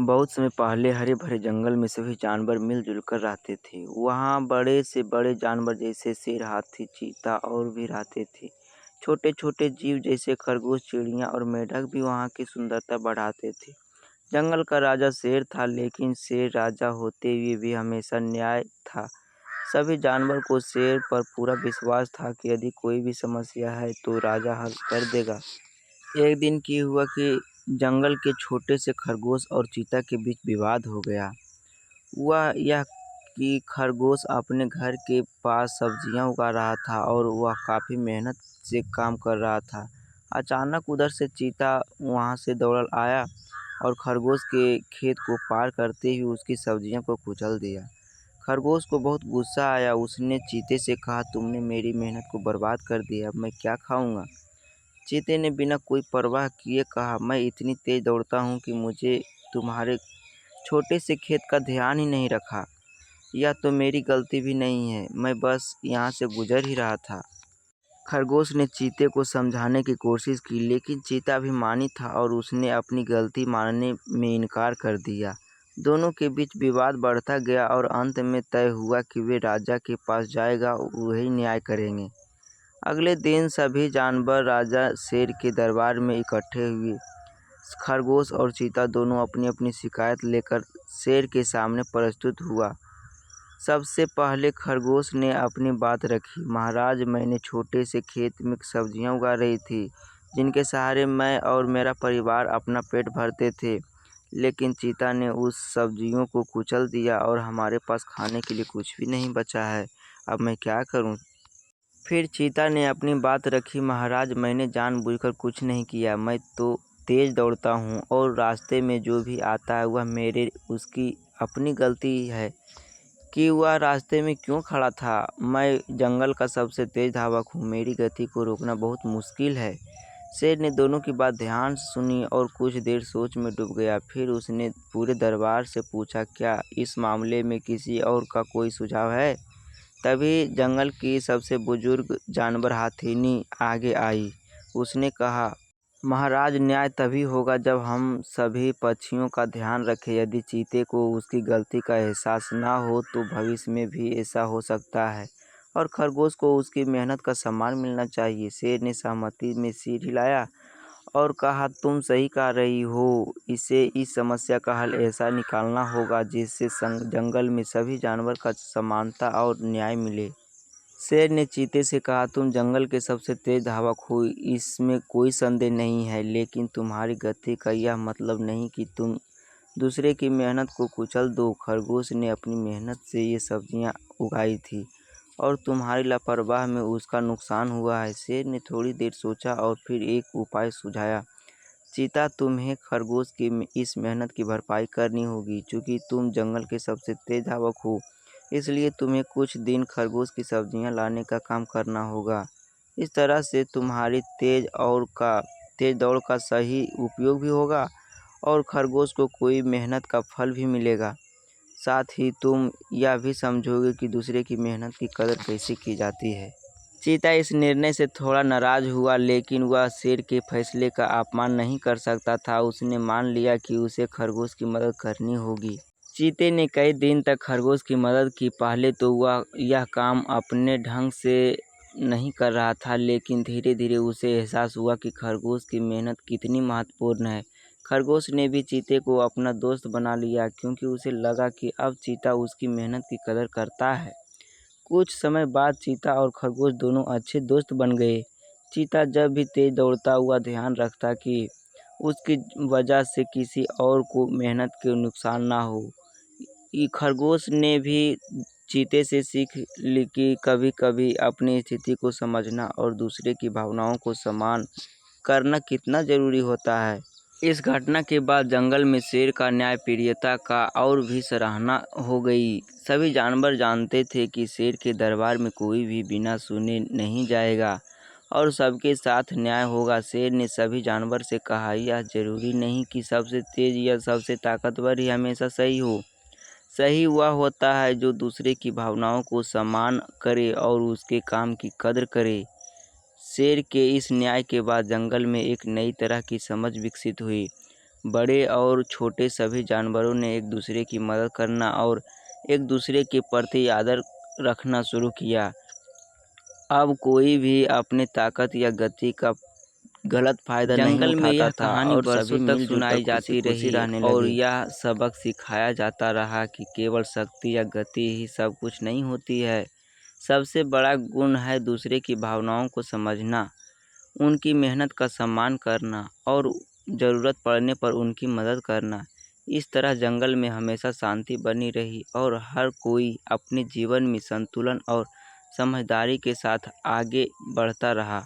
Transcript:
बहुत समय पहले हरे भरे जंगल में सभी जानवर मिलजुल कर रहते थे। वहाँ बड़े से बड़े जानवर जैसे शेर, हाथी, चीता और भी रहते थे। छोटे छोटे जीव जैसे खरगोश, चिड़िया और मेढक भी वहाँ की सुंदरता बढ़ाते थे। जंगल का राजा शेर था, लेकिन शेर राजा होते हुए भी हमेशा न्याय था। सभी जानवर को शेर पर पूरा विश्वास था कि यदि कोई भी समस्या है तो राजा हल कर देगा। एक दिन की हुआ कि जंगल के छोटे से खरगोश और चीता के बीच विवाद हो गया। वह यह कि खरगोश अपने घर के पास सब्जियां उगा रहा था और वह काफ़ी मेहनत से काम कर रहा था। अचानक उधर से चीता वहां से दौड़ आया और खरगोश के खेत को पार करते हुए उसकी सब्जियों को कुचल दिया। खरगोश को बहुत गुस्सा आया। उसने चीते से कहा, तुमने मेरी मेहनत को बर्बाद कर दिया, अब मैं क्या खाऊंगा। चीते ने बिना कोई परवाह किए कहा, मैं इतनी तेज दौड़ता हूँ कि मुझे तुम्हारे छोटे से खेत का ध्यान ही नहीं रखा। यह तो मेरी गलती भी नहीं है, मैं बस यहाँ से गुजर ही रहा था। खरगोश ने चीते को समझाने की कोशिश की, लेकिन चीता अभिमानी था और उसने अपनी गलती मानने में इनकार कर दिया। दोनों के बीच विवाद बढ़ता गया और अंत में तय हुआ कि वे राजा के पास जाएगा, वही न्याय करेंगे। अगले दिन सभी जानवर राजा शेर के दरबार में इकट्ठे हुए। खरगोश और चीता दोनों अपनी अपनी शिकायत लेकर शेर के सामने प्रस्तुत हुआ। सबसे पहले खरगोश ने अपनी बात रखी, महाराज, मैंने छोटे से खेत में सब्जियां उगा रही थी, जिनके सहारे मैं और मेरा परिवार अपना पेट भरते थे। लेकिन चीता ने उस सब्जियों को कुचल दिया और हमारे पास खाने के लिए कुछ भी नहीं बचा है। अब मैं क्या करूं? फिर चीता ने अपनी बात रखी, महाराज, मैंने जानबूझकर कुछ नहीं किया, मैं तो तेज दौड़ता हूँ और रास्ते में जो भी आता है वह मेरे उसकी अपनी गलती है कि वह रास्ते में क्यों खड़ा था। मैं जंगल का सबसे तेज धावक हूँ, मेरी गति को रोकना बहुत मुश्किल है। शेर ने दोनों की बात ध्यान से सुनी और कुछ देर सोच में डूब गया। फिर उसने पूरे दरबार से पूछा, क्या इस मामले में किसी और का कोई सुझाव है? तभी जंगल की सबसे बुजुर्ग जानवर हाथीनी आगे आई। उसने कहा, महाराज, न्याय तभी होगा जब हम सभी पक्षियों का ध्यान रखें। यदि चीते को उसकी गलती का एहसास ना हो तो भविष्य में भी ऐसा हो सकता है, और खरगोश को उसकी मेहनत का सम्मान मिलना चाहिए। शेर ने सहमति में सिर हिलाया और कहा, तुम सही कह रही हो, इसे इस समस्या का हल ऐसा निकालना होगा जिससे जंगल में सभी जानवर का समानता और न्याय मिले। शेर ने चीते से कहा, तुम जंगल के सबसे तेज धावक हो, इसमें कोई संदेह नहीं है, लेकिन तुम्हारी गति का यह मतलब नहीं कि तुम दूसरे की मेहनत को कुचल दो। खरगोश ने अपनी मेहनत से ये सब्जियां उगाई थी और तुम्हारी लापरवाह में उसका नुकसान हुआ है। शेर ने थोड़ी देर सोचा और फिर एक उपाय सुझाया, चीता, तुम्हें खरगोश की इस मेहनत की भरपाई करनी होगी। चूंकि तुम जंगल के सबसे तेज धावक हो, इसलिए तुम्हें कुछ दिन खरगोश की सब्जियां लाने का काम करना होगा। इस तरह से तुम्हारी तेज दौड़ का सही उपयोग भी होगा और खरगोश को कोई मेहनत का फल भी मिलेगा। साथ ही तुम यह भी समझोगे कि दूसरे की मेहनत की कदर कैसे की जाती है। चीता इस निर्णय से थोड़ा नाराज हुआ, लेकिन वह शेर के फैसले का अपमान नहीं कर सकता था। उसने मान लिया कि उसे खरगोश की मदद करनी होगी। चीते ने कई दिन तक खरगोश की मदद की। पहले तो वह यह काम अपने ढंग से नहीं कर रहा था, लेकिन धीरे धीरे उसे एहसास हुआ कि खरगोश की मेहनत कितनी महत्वपूर्ण है। खरगोश ने भी चीते को अपना दोस्त बना लिया, क्योंकि उसे लगा कि अब चीता उसकी मेहनत की कदर करता है। कुछ समय बाद चीता और खरगोश दोनों अच्छे दोस्त बन गए। चीता जब भी तेज दौड़ता हुआ ध्यान रखता कि उसकी वजह से किसी और को मेहनत के नुकसान ना हो। खरगोश ने भी चीते से सीख ली कि कभी कभी अपनी स्थिति को समझना और दूसरे की भावनाओं को सम्मान करना कितना जरूरी होता है। इस घटना के बाद जंगल में शेर का न्यायप्रियता का और भी सराहना हो गई। सभी जानवर जानते थे कि शेर के दरबार में कोई भी बिना सुने नहीं जाएगा और सबके साथ न्याय होगा। शेर ने सभी जानवर से कहा, यह जरूरी नहीं कि सबसे तेज या सबसे ताकतवर ही हमेशा सही हो। सही वह होता है जो दूसरे की भावनाओं को सम्मान करे और उसके काम की कदर करे। शेर के इस न्याय के बाद जंगल में एक नई तरह की समझ विकसित हुई। बड़े और छोटे सभी जानवरों ने एक दूसरे की मदद करना और एक दूसरे के प्रति आदर रखना शुरू किया। अब कोई भी अपनी ताकत या गति का गलत फायदा नहीं जंगल में उठाता यह था कहानी और बरसों सभी तक मिलजुल कर सुनाई खुशी जाती खुशी रही रहने और लगे। यह सबक सिखाया जाता रहा कि केवल शक्ति या गति ही सब कुछ नहीं होती है। सबसे बड़ा गुण है दूसरे की भावनाओं को समझना, उनकी मेहनत का सम्मान करना और ज़रूरत पड़ने पर उनकी मदद करना। इस तरह जंगल में हमेशा शांति बनी रही और हर कोई अपने जीवन में संतुलन और समझदारी के साथ आगे बढ़ता रहा।